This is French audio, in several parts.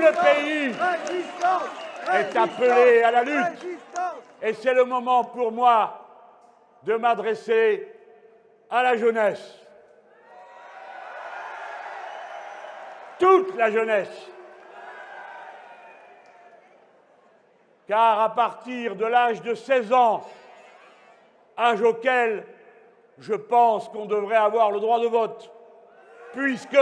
le pays est appelé à la lutte. Et c'est le moment pour moi de m'adresser à la jeunesse. Toute la jeunesse. Car à partir de l'âge de 16 ans, âge auquel je pense qu'on devrait avoir le droit de vote, puisque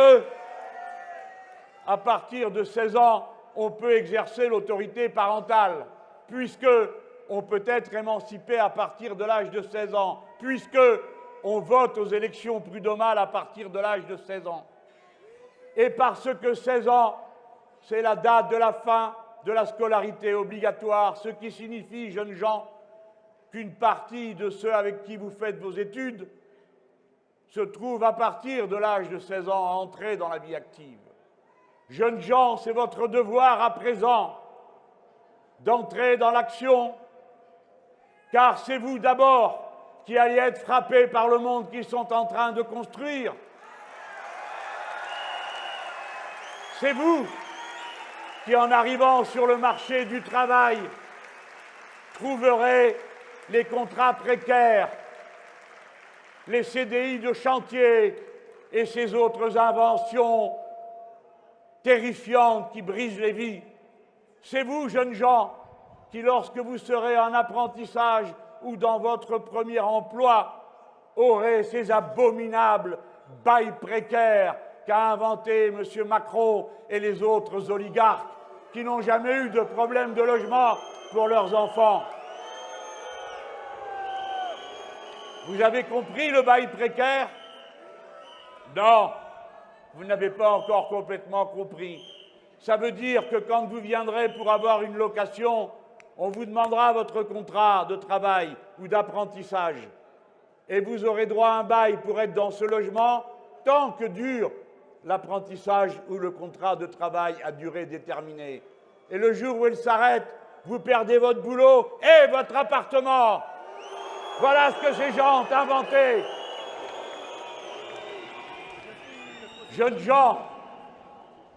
à partir de 16 ans, on peut exercer l'autorité parentale, puisque on peut être émancipé à partir de l'âge de 16 ans, puisque on vote aux élections prud'homales à partir de l'âge de 16 ans. Et parce que 16 ans, c'est la date de la fin de la scolarité obligatoire, ce qui signifie, jeunes gens, qu'une partie de ceux avec qui vous faites vos études se trouve à partir de l'âge de 16 ans à entrer dans la vie active. Jeunes gens, c'est votre devoir à présent d'entrer dans l'action, car c'est vous d'abord qui allez être frappés par le monde qu'ils sont en train de construire. C'est vous qui, en arrivant sur le marché du travail, trouverez les contrats précaires, les CDI de chantier et ces autres inventions terrifiantes qui brisent les vies. C'est vous, jeunes gens, qui, lorsque vous serez en apprentissage ou dans votre premier emploi, aurez ces abominables bails précaires qu'a inventé M. Macron et les autres oligarques qui n'ont jamais eu de problème de logement pour leurs enfants. Vous avez compris le bail précaire? Non, vous n'avez pas encore complètement compris. Ça veut dire que quand vous viendrez pour avoir une location, on vous demandera votre contrat de travail ou d'apprentissage. Et vous aurez droit à un bail pour être dans ce logement tant que dure l'apprentissage ou le contrat de travail à durée déterminée. Et le jour où il s'arrête, vous perdez votre boulot et votre appartement. Voilà ce que ces gens ont inventé. Jeunes gens,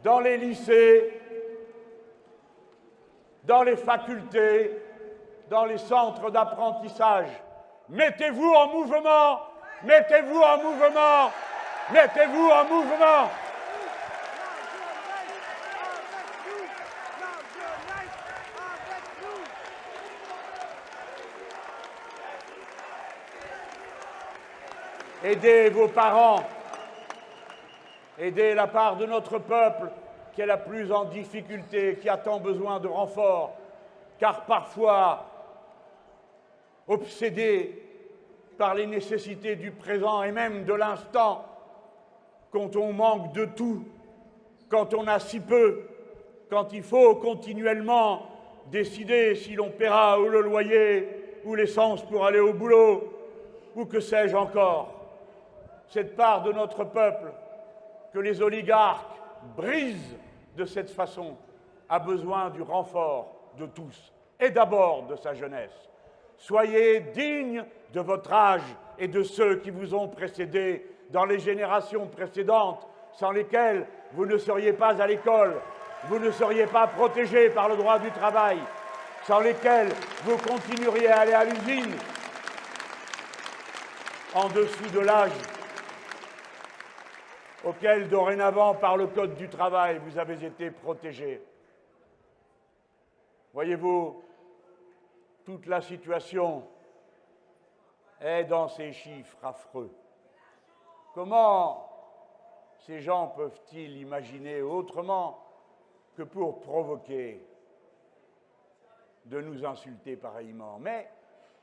dans les lycées, dans les facultés, dans les centres d'apprentissage, mettez-vous en mouvement, mettez-vous en mouvement, mettez-vous en mouvement. Aidez vos parents, aidez la part de notre peuple qui est la plus en difficulté, qui a tant besoin de renfort, car parfois, obsédés par les nécessités du présent et même de l'instant, quand on manque de tout, quand on a si peu, quand il faut continuellement décider si l'on paiera ou le loyer, ou l'essence pour aller au boulot, ou que sais-je encore. Cette part de notre peuple que les oligarques brisent de cette façon a besoin du renfort de tous, et d'abord de sa jeunesse. Soyez dignes de votre âge et de ceux qui vous ont précédés dans les générations précédentes, sans lesquelles vous ne seriez pas à l'école, vous ne seriez pas protégés par le droit du travail, sans lesquelles vous continueriez à aller à l'usine en dessous de l'âge auquel, dorénavant, par le Code du travail, vous avez été protégés. Voyez-vous, toute la situation est dans ces chiffres affreux. Comment ces gens peuvent-ils imaginer autrement que pour provoquer de nous insulter pareillement? Mais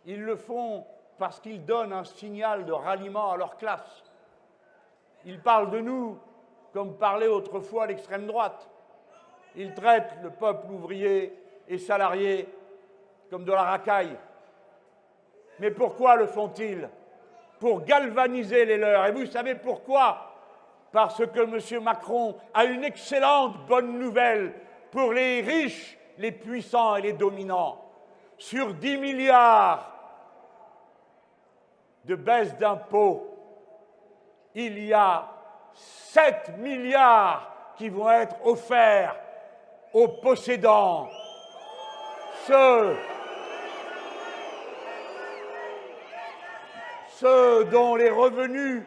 ils le font parce qu'ils donnent un signal de ralliement à leur classe. Ils parlent de nous comme parlait autrefois l'extrême droite. Ils traitent le peuple ouvrier et salarié comme de la racaille. Mais pourquoi le font-ils? Pour galvaniser les leurs. Et vous savez pourquoi? Parce que M. Macron a une excellente bonne nouvelle pour les riches, les puissants et les dominants. Sur 10 milliards de baisse d'impôts, il y a 7 milliards qui vont être offerts aux possédants, ceux dont les revenus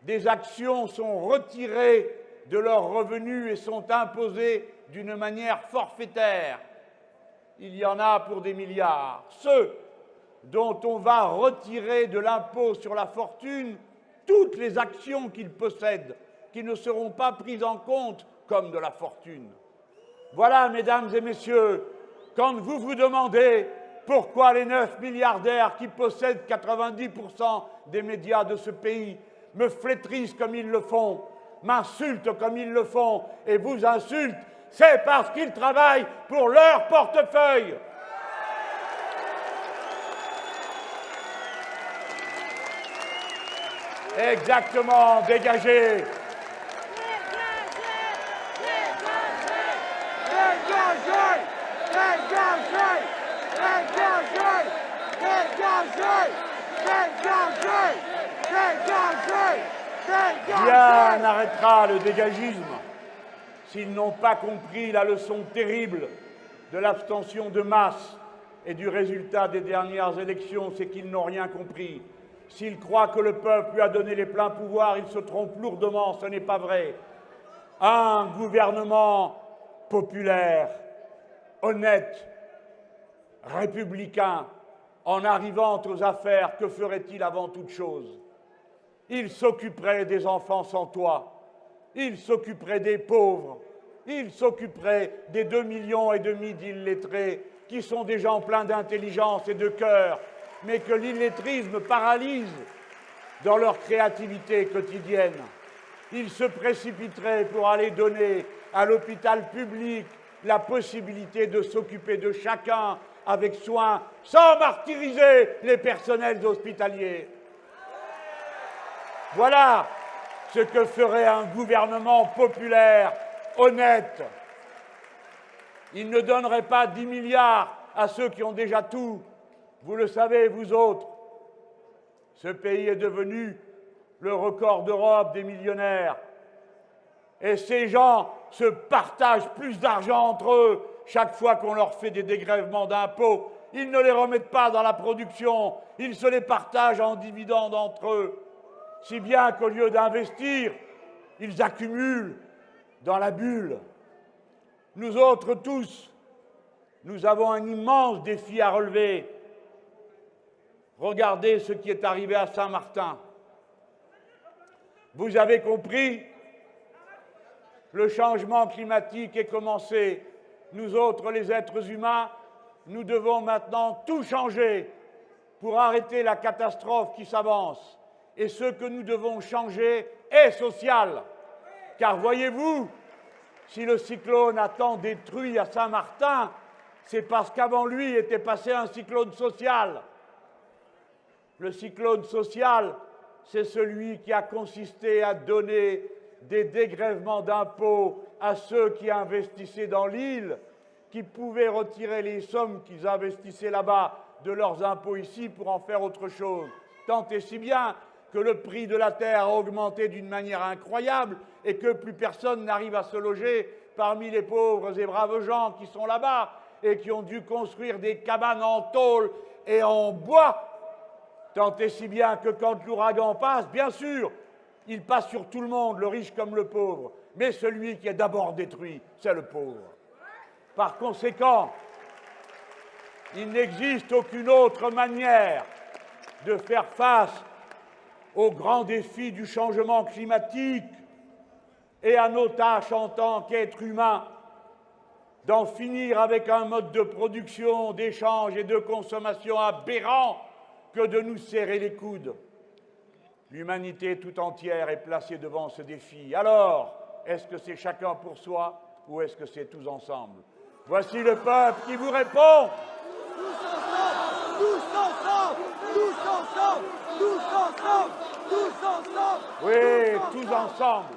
des actions sont retirés de leurs revenus et sont imposés d'une manière forfaitaire. Il y en a pour des milliards. Ceux dont on va retirer de l'impôt sur la fortune toutes les actions qu'ils possèdent, qui ne seront pas prises en compte comme de la fortune. Voilà, mesdames et messieurs, quand vous vous demandez pourquoi les 9 milliardaires qui possèdent 90% des médias de ce pays me flétrissent comme ils le font, m'insultent comme ils le font et vous insultent, c'est parce qu'ils travaillent pour leur portefeuille. Exactement, dégagez. Bien arrêtera le dégagisme s'ils n'ont pas compris la leçon terrible de l'abstention de masse et du résultat des dernières élections, c'est qu'ils n'ont rien compris. S'ils croient que le peuple lui a donné les pleins pouvoirs, ils se trompent lourdement, ce n'est pas vrai. Un gouvernement populaire, honnête, républicain, en arrivant aux affaires, que ferait-il avant toute chose? Il s'occuperait des enfants sans toit, il s'occuperait des pauvres, il s'occuperait des 2,5 millions d'illettrés qui sont des gens pleins d'intelligence et de cœur, mais que l'illettrisme paralyse dans leur créativité quotidienne. Il se précipiterait pour aller donner à l'hôpital public la possibilité de s'occuper de chacun avec soin, sans martyriser les personnels hospitaliers. Voilà ce que ferait un gouvernement populaire, honnête. Il ne donnerait pas 10 milliards à ceux qui ont déjà tout. Vous le savez, vous autres, ce pays est devenu le record d'Europe des millionnaires. Et ces gens se partagent plus d'argent entre eux chaque fois qu'on leur fait des dégrèvements d'impôts. Ils ne les remettent pas dans la production, ils se les partagent en dividendes entre eux. Si bien qu'au lieu d'investir, ils accumulent dans la bulle. Nous autres tous, nous avons un immense défi à relever. Regardez ce qui est arrivé à Saint-Martin. Vous avez compris, le changement climatique est commencé. Nous autres, les êtres humains, nous devons maintenant tout changer pour arrêter la catastrophe qui s'avance. Et ce que nous devons changer est social. Car voyez-vous, si le cyclone a tant détruit à Saint-Martin, c'est parce qu'avant lui était passé un cyclone social. Le cyclone social, c'est celui qui a consisté à donner des dégrèvements d'impôts à ceux qui investissaient dans l'île, qui pouvaient retirer les sommes qu'ils investissaient là-bas de leurs impôts ici pour en faire autre chose. Tant et si bien que le prix de la terre a augmenté d'une manière incroyable et que plus personne n'arrive à se loger parmi les pauvres et braves gens qui sont là-bas et qui ont dû construire des cabanes en tôle et en bois. Tant et si bien que quand l'ouragan passe, bien sûr, il passe sur tout le monde, le riche comme le pauvre. Mais celui qui est d'abord détruit, c'est le pauvre. Par conséquent, il n'existe aucune autre manière de faire face aux grands défis du changement climatique et à nos tâches en tant qu'êtres humains, d'en finir avec un mode de production, d'échange et de consommation aberrant que de nous serrer les coudes. L'humanité tout entière est placée devant ce défi. Alors, est-ce que c'est chacun pour soi ou est-ce que c'est tous ensemble? Voici le peuple qui vous répond. Tous ensemble, tous ensemble, tous ensemble, tous ensemble, tous ensemble. Oui, tous ensemble.